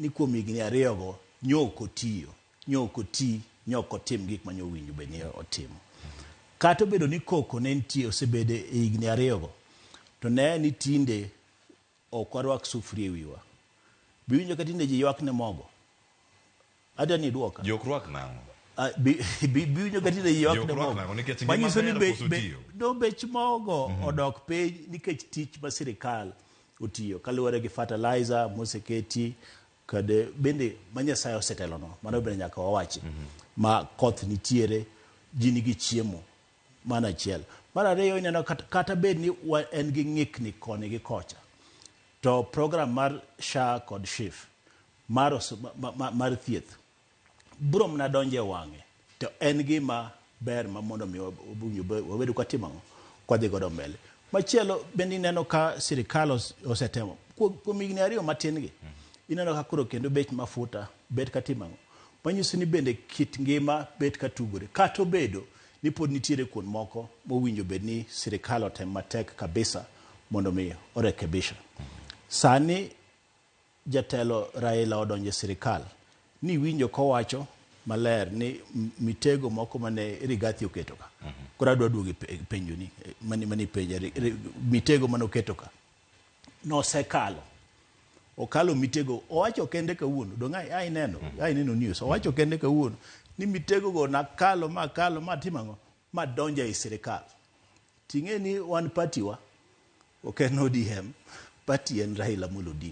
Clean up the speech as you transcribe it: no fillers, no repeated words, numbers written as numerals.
ni kuom higni ariyogo nyoko ti nyoko tim gik ma nyowinjo be ni otimo. Kata obedo ni koko ne nitie osebede e higni ariyogo, to ne ni tinde ok warwak sufuria e wiwa. Biwinjo ka tinde ji ywak ne mogo. Adwa ni duoka. Jok rwak nang'o? Biwinjo ka tinde ji ywak ne mogo. Manyiso ni bech mogo odok piny nikech tich ma sirikal otiyo kaluwore gi fertilizer moseketi kade bende ma Nyasaye osetelono. Mano bende nyaka wawachi. Ma koth nitiere, ji nigi chiemo. Mana achiel. Mar ariyo ineno kata bed ni en gi ng'ikni koni gi kocha. To program mar SHA kod SHIF mar thieth biro mana donjo e wang'e. To en gima ber ma mondo mi wabedo ka timo kwa dhi godo mbele. Machielo bende ineno ka sirikal osetemo kuom higni ariyo matin gi. Ineno ka koro kendo bech mafuta bet ka timo. Manyiso ni bende kit ngima bet ka tugore. Kata obedo ni pod nitiere kuond moko mowinjo bed ni sirikal otem matek kabisa mondo mi orekebisha. Sani jatelo Raila odonje sirikal ni winjo kowacho maler ni mitego moko mane Rigathi oketo ka. Koro adwa duogo penjo ni mani penja mitego mane oketo ka. No sekalo. Okalo mitego owacho kende kawuono dong ai neno news owacho kende kawuono ni mitego go nakalo ma timango ma donja e sirikal. Ting'e ni one party wa ok en ODM, party en Raila Odinga.